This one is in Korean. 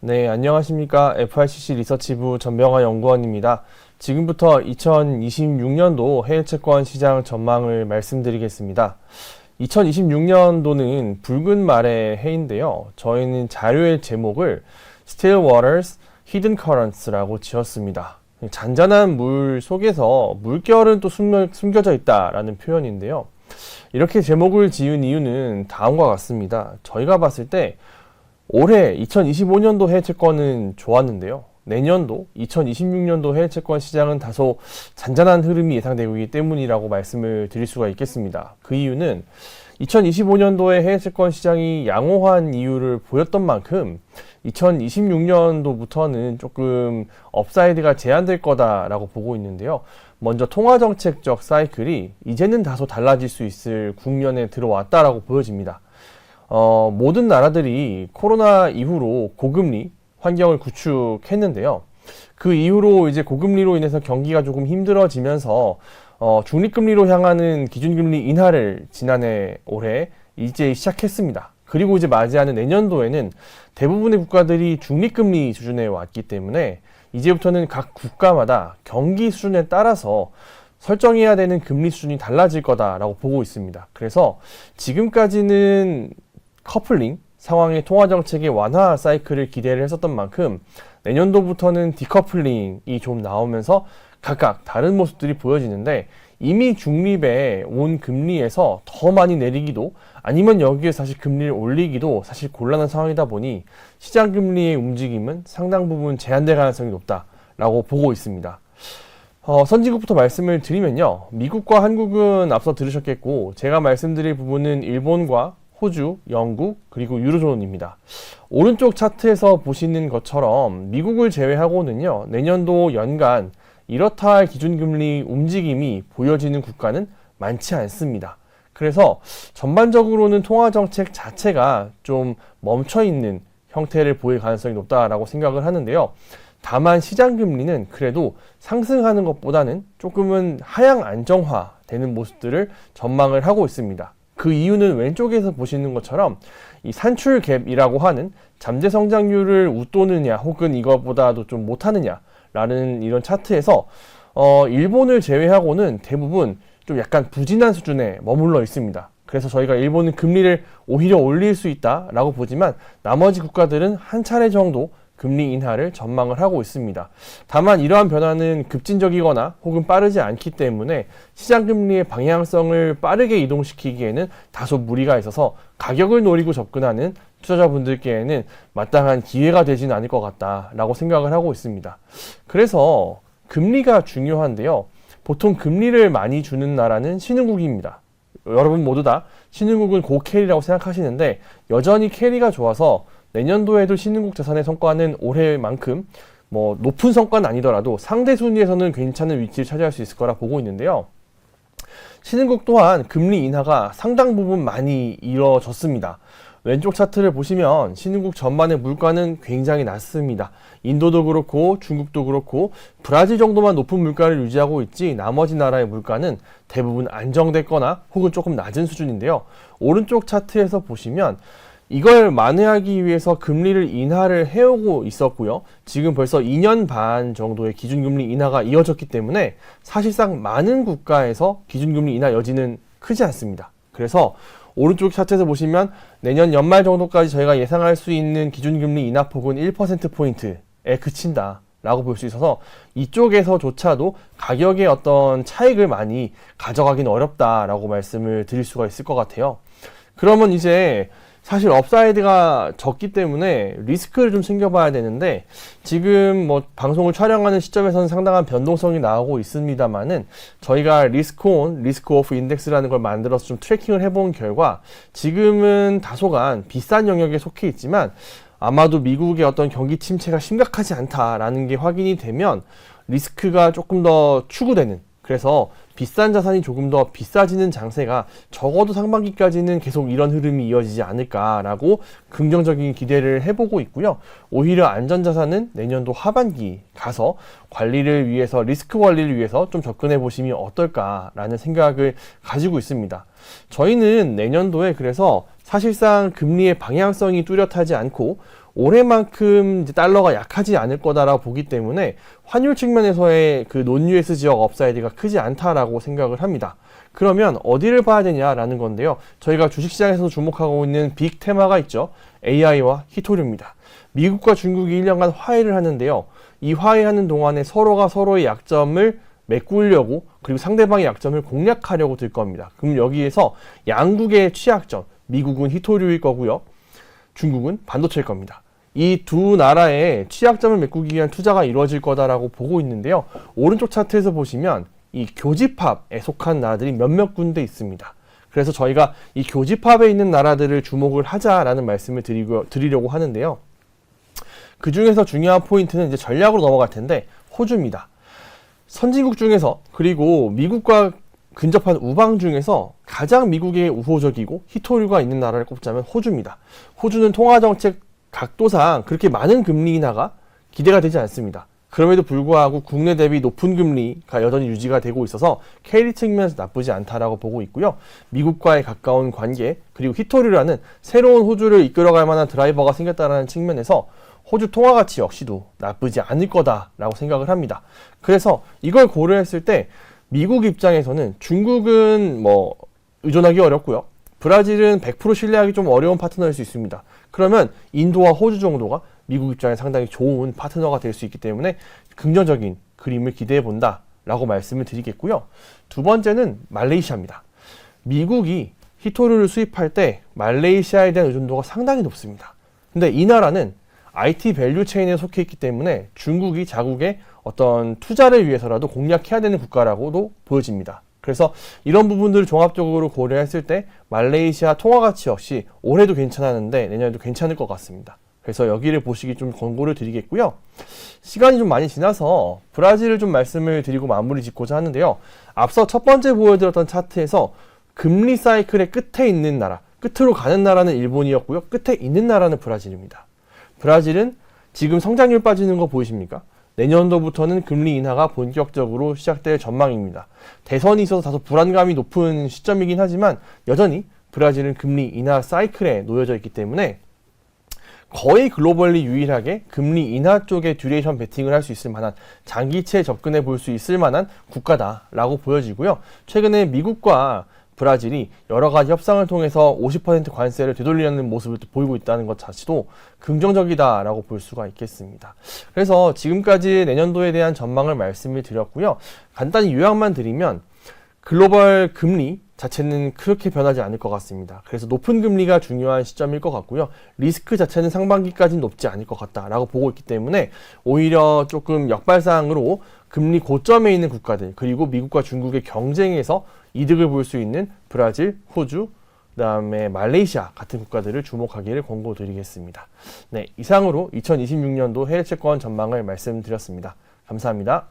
네, 안녕하십니까. FICC 리서치부 전병환 연구원입니다. 지금부터 2026년도 해외채권 시장 전망을 말씀드리겠습니다. 2026년도는 붉은 말의 해인데요. 저희는 자료의 제목을 Still Waters, Hidden Currents라고 지었습니다. 잔잔한 물 속에서 물결은 또 숨겨져 있다라는 표현인데요. 이렇게 제목을 지은 이유는 다음과 같습니다. 저희가 봤을 때 올해 2025년도 해외채권은 좋았는데요. 내년도 2026년도 해외채권 시장은 다소 잔잔한 흐름이 예상되고 있기 때문이라고 말씀을 드릴 수가 있겠습니다. 그 이유는 2025년도에 해외채권 시장이 양호한 이유를 보였던 만큼 2026년도부터는 조금 업사이드가 제한될 거다라고 보고 있는데요. 먼저 통화정책적 사이클이 이제는 다소 달라질 수 있을 국면에 들어왔다라고 보여집니다. 모든 나라들이 코로나 이후로 고금리 환경을 구축했는데요. 그 이후로 이제 고금리로 인해서 경기가 조금 힘들어지면서 중립금리로 향하는 기준금리 인하를 지난해 올해 이제 시작했습니다. 그리고 이제 맞이하는 내년도에는 대부분의 국가들이 중립금리 수준에 왔기 때문에 이제부터는 각 국가마다 경기 수준에 따라서 설정해야 되는 금리 수준이 달라질 거다라고 보고 있습니다. 그래서 지금까지는 커플링 상황의 통화정책의 완화 사이클을 기대를 했었던 만큼 내년도부터는 디커플링이 좀 나오면서 각각 다른 모습들이 보여지는데 이미 중립에 온 금리에서 더 많이 내리기도 아니면 여기에 사실 금리를 올리기도 사실 곤란한 상황이다 보니 시장 금리의 움직임은 상당 부분 제한될 가능성이 높다라고 보고 있습니다. 선진국부터 말씀을 드리면요. 미국과 한국은 앞서 들으셨겠고 제가 말씀드릴 부분은 일본과 호주, 영국, 그리고 유로존입니다. 오른쪽 차트에서 보시는 것처럼 미국을 제외하고는요. 내년도 연간 이렇다 할 기준금리 움직임이 보여지는 국가는 많지 않습니다. 그래서 전반적으로는 통화정책 자체가 좀 멈춰있는 형태를 보일 가능성이 높다라고 생각을 하는데요. 다만 시장금리는 그래도 상승하는 것보다는 조금은 하향 안정화되는 모습들을 전망을 하고 있습니다. 그 이유는 왼쪽에서 보시는 것처럼 이 산출 갭이라고 하는 잠재 성장률을 웃도느냐 혹은 이것보다도 좀 못하느냐 라는 이런 차트에서 일본을 제외하고는 대부분 좀 약간 부진한 수준에 머물러 있습니다. 그래서 저희가 일본은 금리를 오히려 올릴 수 있다라고 보지만 나머지 국가들은 한 차례 정도 금리 인하를 전망을 하고 있습니다. 다만 이러한 변화는 급진적이거나 혹은 빠르지 않기 때문에 시장 금리의 방향성을 빠르게 이동시키기에는 다소 무리가 있어서 가격을 노리고 접근하는 투자자분들께는 마땅한 기회가 되지는 않을 것 같다라고 생각을 하고 있습니다. 그래서 금리가 중요한데요. 보통 금리를 많이 주는 나라는 신흥국입니다. 여러분 모두 다 신흥국은 고캐리라고 생각하시는데 여전히 캐리가 좋아서 내년도에도 신흥국 자산의 성과는 올해만큼 높은 성과는 아니더라도 상대 순위에서는 괜찮은 위치를 차지할 수 있을 거라 보고 있는데요. 신흥국 또한 금리 인하가 상당 부분 많이 이뤄졌습니다. 왼쪽 차트를 보시면 신흥국 전반의 물가는 굉장히 낮습니다. 인도도 그렇고 중국도 그렇고 브라질 정도만 높은 물가를 유지하고 있지 나머지 나라의 물가는 대부분 안정됐거나 혹은 조금 낮은 수준인데요. 오른쪽 차트에서 보시면 이걸 만회하기 위해서 금리를 인하를 해오고 있었고요. 지금 벌써 2년 반 정도의 기준금리 인하가 이어졌기 때문에 사실상 많은 국가에서 기준금리 인하 여지는 크지 않습니다. 그래서 오른쪽 차트에서 보시면 내년 연말 정도까지 저희가 예상할 수 있는 기준금리 인하폭은 1%포인트에 그친다 라고 볼 수 있어서 이쪽에서조차도 가격의 어떤 차익을 많이 가져가기는 어렵다라고 말씀을 드릴 수가 있을 것 같아요. 그러면 이제 사실 업사이드가 적기 때문에 리스크를 좀 챙겨봐야 되는데 지금 방송을 촬영하는 시점에서는 상당한 변동성이 나오고 있습니다만은 저희가 리스크 온, 리스크 오프 인덱스라는 걸 만들어서 좀 트래킹을 해본 결과 지금은 다소간 비싼 영역에 속해 있지만 아마도 미국의 어떤 경기 침체가 심각하지 않다라는 게 확인이 되면 리스크가 조금 더 추구되는 그래서 비싼 자산이 조금 더 비싸지는 장세가 적어도 상반기까지는 계속 이런 흐름이 이어지지 않을까라고 긍정적인 기대를 해보고 있고요. 오히려 안전자산은 내년도 하반기 가서 관리를 위해서 리스크 관리를 위해서 좀 접근해 보시면 어떨까라는 생각을 가지고 있습니다. 저희는 내년도에 그래서 사실상 금리의 방향성이 뚜렷하지 않고 올해만큼 이제 달러가 약하지 않을 거다라고 보기 때문에 환율 측면에서의 그 논US 지역 업사이드가 크지 않다라고 생각을 합니다. 그러면 어디를 봐야 되냐라는 건데요. 저희가 주식시장에서 주목하고 있는 빅 테마가 있죠. AI와 히토류입니다. 미국과 중국이 1년간 화해를 하는데요. 이 화해하는 동안에 서로가 서로의 약점을 메꾸려고 그리고 상대방의 약점을 공략하려고 들 겁니다. 그럼 여기에서 양국의 취약점, 미국은 히토류일 거고요. 중국은 반도체일 겁니다. 이 두 나라의 취약점을 메꾸기 위한 투자가 이루어질 거다라고 보고 있는데요. 오른쪽 차트에서 보시면 이 교집합에 속한 나라들이 몇몇 군데 있습니다. 그래서 저희가 이 교집합에 있는 나라들을 주목을 하자라는 말씀을 드리려고 하는데요. 그 중에서 중요한 포인트는 이제 전략으로 넘어갈 텐데 호주입니다. 선진국 중에서 그리고 미국과 근접한 우방 중에서 가장 미국에 우호적이고 히토류가 있는 나라를 꼽자면 호주입니다. 호주는 통화정책 각도상 그렇게 많은 금리 인하가 기대가 되지 않습니다. 그럼에도 불구하고 국내 대비 높은 금리가 여전히 유지가 되고 있어서 캐리 측면에서 나쁘지 않다라고 보고 있고요. 미국과의 가까운 관계 그리고 히토류라는 새로운 호주를 이끌어갈 만한 드라이버가 생겼다는 측면에서 호주 통화 가치 역시도 나쁘지 않을 거다라고 생각을 합니다. 그래서 이걸 고려했을 때 미국 입장에서는 중국은 뭐 의존하기 어렵고요. 브라질은 100% 신뢰하기 좀 어려운 파트너일 수 있습니다. 그러면 인도와 호주 정도가 미국 입장에 상당히 좋은 파트너가 될 수 있기 때문에 긍정적인 그림을 기대해 본다 라고 말씀을 드리겠고요. 두 번째는 말레이시아입니다. 미국이 히토류를 수입할 때 말레이시아에 대한 의존도가 상당히 높습니다. 근데 이 나라는 IT 밸류 체인에 속해 있기 때문에 중국이 자국의 어떤 투자를 위해서라도 공략해야 되는 국가라고도 보여집니다. 그래서 이런 부분들을 종합적으로 고려했을 때 말레이시아 통화 가치 역시 올해도 괜찮았는데 내년에도 괜찮을 것 같습니다. 그래서 여기를 보시기 좀 권고를 드리겠고요. 시간이 좀 많이 지나서 브라질을 좀 말씀을 드리고 마무리 짓고자 하는데요. 앞서 첫 번째 보여드렸던 차트에서 금리 사이클의 끝에 있는 나라, 끝으로 가는 나라는 일본이었고요. 끝에 있는 나라는 브라질입니다. 브라질은 지금 성장률 빠지는 거 보이십니까? 내년도부터는 금리 인하가 본격적으로 시작될 전망입니다. 대선이 있어서 다소 불안감이 높은 시점이긴 하지만 여전히 브라질은 금리 인하 사이클에 놓여져 있기 때문에 거의 글로벌리 유일하게 금리 인하 쪽에 듀레이션 베팅을 할 수 있을 만한 장기채 접근해 볼 수 있을 만한 국가다라고 보여지고요. 최근에 미국과 브라질이 여러 가지 협상을 통해서 50% 관세를 되돌리려는 모습을 보이고 있다는 것 자체도 긍정적이다라고 볼 수가 있겠습니다. 그래서 지금까지 내년도에 대한 전망을 말씀을 드렸고요. 간단히 요약만 드리면 글로벌 금리 자체는 그렇게 변하지 않을 것 같습니다. 그래서 높은 금리가 중요한 시점일 것 같고요. 리스크 자체는 상반기까지는 높지 않을 것 같다라고 보고 있기 때문에 오히려 조금 역발상으로 금리 고점에 있는 국가들 그리고 미국과 중국의 경쟁에서 이득을 볼 수 있는 브라질, 호주, 그다음에 말레이시아 같은 국가들을 주목하기를 권고드리겠습니다. 네, 이상으로 2026년도 해외채권 전망을 말씀드렸습니다. 감사합니다.